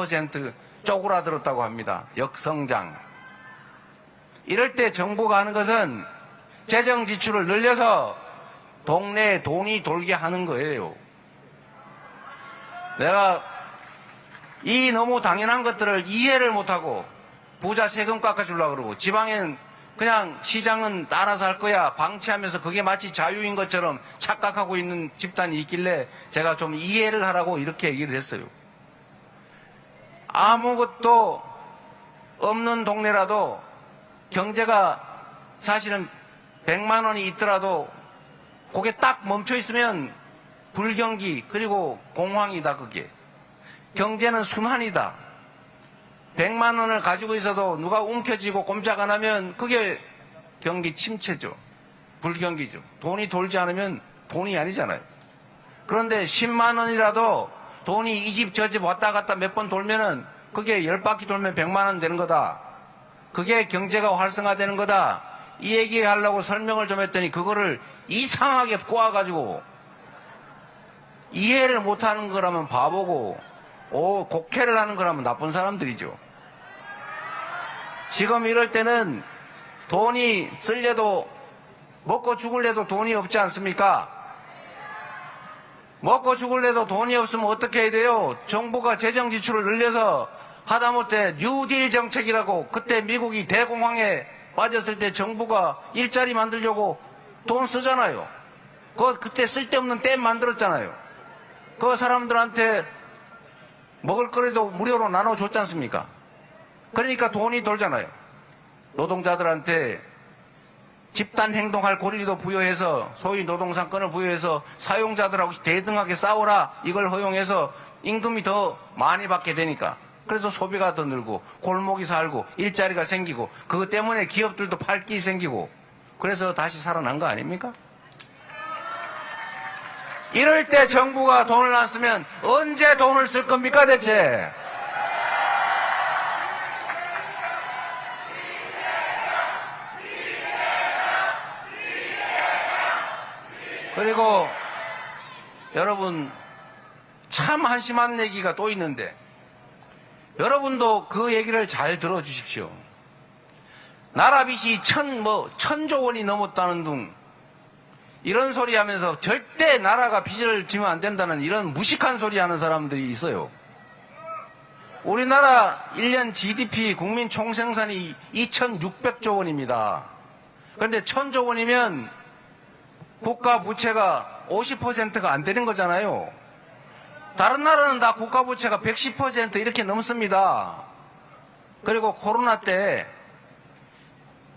20% 쪼그라들었다고 합니다. 역성장. 이럴 때 정부가 하는 것은 재정 지출을 늘려서 동네에 돈이 돌게 하는 거예요. 내가 이 너무 당연한 것들을 이해를 못하고 부자 세금 깎아주려고 그러고 지방엔 그냥 시장은 따라서 할 거야 방치하면서 그게 마치 자유인 것처럼 착각하고 있는 집단이 있길래 제가 좀 이해를 하라고 이렇게 얘기를 했어요. 아무것도 없는 동네라도 경제가 사실은 100만 원이 있더라도 그게 딱 멈춰 있으면 불경기 그리고 공황이다. 그게 경제는 순환이다. 100만 원을 가지고 있어도 누가 움켜쥐고 꼼짝 안 하면 그게 경기 침체죠. 불경기죠. 돈이 돌지 않으면 돈이 아니잖아요. 그런데 10만 원이라도 돈이 이 집 저 집 왔다 갔다 몇 번 돌면은 그게 10바퀴 돌면 100만 원 되는 거다. 그게 경제가 활성화되는 거다. 이 얘기하려고 설명을 좀 했더니 그거를 이상하게 꼬아가지고 이해를 못하는 거라면 바보고 곡해를 하는 거라면 나쁜 사람들이죠. 지금 이럴 때는 돈이 쓸래도 먹고 죽을래도 돈이 없지 않습니까? 먹고 죽을래도 돈이 없으면 어떻게 해야 돼요? 정부가 재정 지출을 늘려서 하다못해 뉴딜 정책이라고 그때 미국이 대공황에 빠졌을 때 정부가 일자리 만들려고 돈 쓰잖아요. 그때 쓸데없는 댐 만들었잖아요. 그 사람들한테 먹을 거리도 무료로 나눠줬지 않습니까? 그러니까 돈이 돌잖아요. 노동자들한테 집단 행동할 권리도 부여해서 소위 노동상권을 부여해서 사용자들하고 대등하게 싸우라 이걸 허용해서 임금이 더 많이 받게 되니까 그래서 소비가 더 늘고 골목이 살고 일자리가 생기고 그것 때문에 기업들도 팔기 생기고 그래서 다시 살아난 거 아닙니까? 이럴 때 정부가 돈을 안 쓰면 언제 돈을 쓸 겁니까 대체? 그리고 여러분 참 한심한 얘기가 또 있는데 여러분도 그 얘기를 잘 들어주십시오. 나라 빚이 천조 원이 넘었다는 둥 이런 소리 하면서 절대 나라가 빚을 지면 안 된다는 이런 무식한 소리 하는 사람들이 있어요. 우리나라 1년 GDP 국민 총생산이 2,600조 원입니다. 그런데 1,000조 원이면 국가 부채가 50%가 안 되는 거잖아요. 다른 나라는 다 국가 부채가 110% 이렇게 넘습니다. 그리고 코로나 때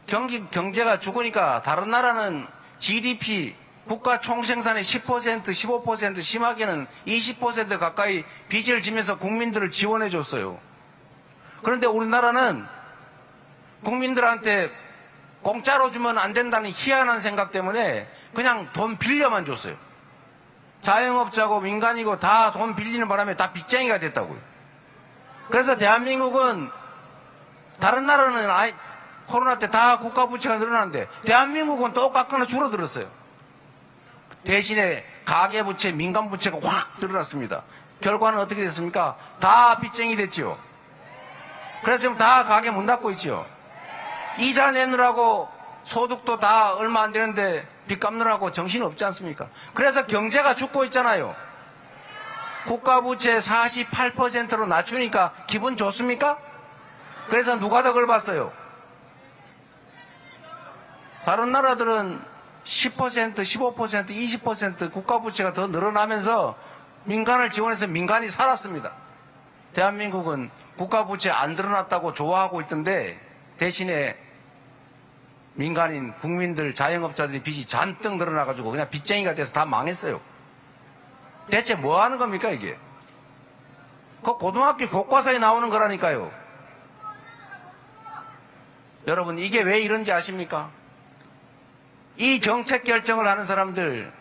경제가 죽으니까 다른 나라는 GDP 국가 총생산의 10%, 15% 심하게는 20% 가까이 빚을 지면서 국민들을 지원해 줬어요. 그런데 우리나라는 국민들한테 공짜로 주면 안 된다는 희한한 생각 때문에 그냥 돈 빌려만 줬어요. 자영업자고 민간이고 다 돈 빌리는 바람에 다 빚쟁이가 됐다고요. 그래서 대한민국은 다른 나라는 코로나 때 다 국가 부채가 늘어났는데 대한민국은 똑같거나 줄어들었어요. 대신에 가계 부채, 민간 부채가 확 늘어났습니다. 결과는 어떻게 됐습니까? 다 빚쟁이 됐지요. 그래서 지금 다 가게 문 닫고 있지요. 이자 내느라고 소득도 다 얼마 안 되는데 빚 갚느라고 정신 없지 않습니까? 그래서 경제가 죽고 있잖아요. 국가 부채 48%로 낮추니까 기분 좋습니까? 그래서 누가 더 걸봤어요? 다른 나라들은 10%, 15%, 20% 국가 부채가 더 늘어나면서 민간을 지원해서 민간이 살았습니다. 대한민국은 국가 부채 안 늘어났다고 좋아하고 있던데 대신에 민간인 국민들 자영업자들이 빚이 잔뜩 늘어나가지고 그냥 빚쟁이가 돼서 다 망했어요. 대체 뭐 하는 겁니까 이게? 그 고등학교 교과서에 나오는 거라니까요. 여러분 이게 왜 이런지 아십니까? 이 정책 결정을 하는 사람들,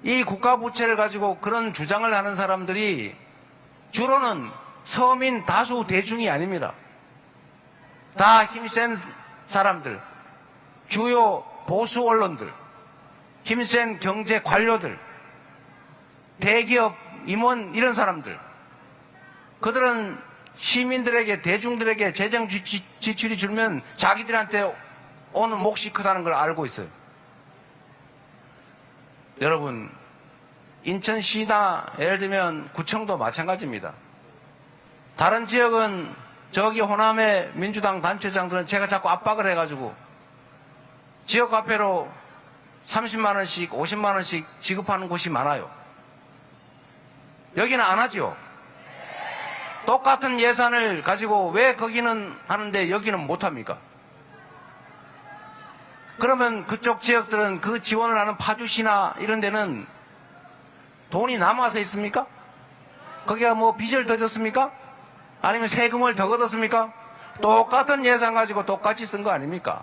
이 국가 부채를 가지고 그런 주장을 하는 사람들이 주로는 서민 다수 대중이 아닙니다. 다 힘센 사람들, 주요 보수 언론들, 힘센 경제 관료들, 대기업 임원 이런 사람들. 그들은 시민들에게, 대중들에게 재정 지출이 줄면 자기들한테 오는 몫이 크다는 걸 알고 있어요. 여러분, 인천시나 예를 들면 구청도 마찬가지입니다. 다른 지역은 저기 호남의 민주당 단체장들은 제가 자꾸 압박을 해가지고 지역화폐로 30만 원씩 50만 원씩 지급하는 곳이 많아요. 여기는 안 하죠. 똑같은 예산을 가지고 왜 거기는 하는데 여기는 못합니까? 그러면 그쪽 지역들은 그 지원을 하는 파주시나 이런 데는 돈이 남아서 있습니까? 거기가 뭐 빚을 더 졌습니까? 아니면 세금을 더 걷었습니까? 똑같은 예산 가지고 똑같이 쓴 거 아닙니까?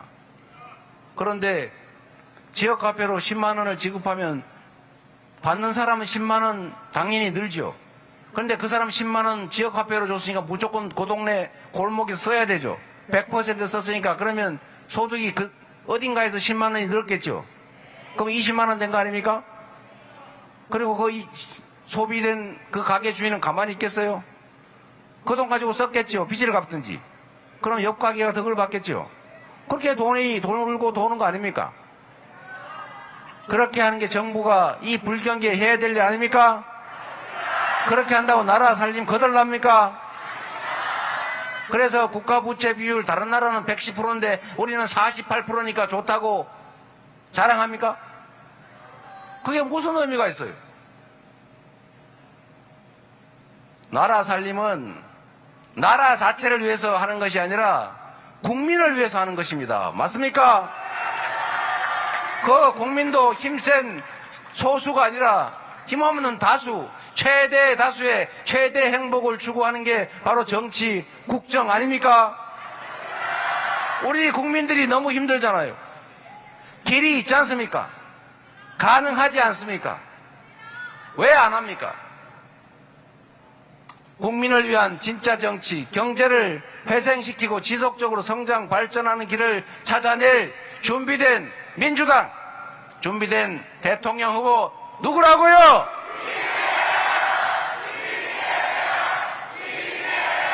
그런데 지역화폐로 10만 원을 지급하면 받는 사람은 10만 원 당연히 늘죠. 그런데 그 사람 10만 원 지역화폐로 줬으니까 무조건 그 동네 골목에 써야 되죠. 100% 썼으니까 그러면 소득이 그 어딘가에서 10만 원이 늘었겠죠. 그럼 20만 원 된 거 아닙니까? 그리고 그 소비된 그 가게 주인은 가만히 있겠어요? 그 돈 가지고 썼겠죠. 빚을 갚든지. 그럼 옆 가게가 덕을 받겠죠. 그렇게 돈을 울고 도는 거 아닙니까? 그렇게 하는 게 정부가 이 불경기에 해야 될 일 아닙니까? 그렇게 한다고 나라 살림 거덜납니까? 그래서 국가 부채 비율 다른 나라는 110%인데 우리는 48%니까 좋다고 자랑합니까? 그게 무슨 의미가 있어요? 나라 살림은 나라 자체를 위해서 하는 것이 아니라 국민을 위해서 하는 것입니다. 맞습니까? 그 국민도 힘센 소수가 아니라 힘없는 다수, 최대 다수의 최대 행복을 추구하는 게 바로 정치, 국정 아닙니까? 우리 국민들이 너무 힘들잖아요. 길이 있지 않습니까? 가능하지 않습니까? 왜 안 합니까? 국민을 위한 진짜 정치, 경제를 회생시키고 지속적으로 성장, 발전하는 길을 찾아낼 준비된 민주당, 준비된 대통령 후보 누구라고요?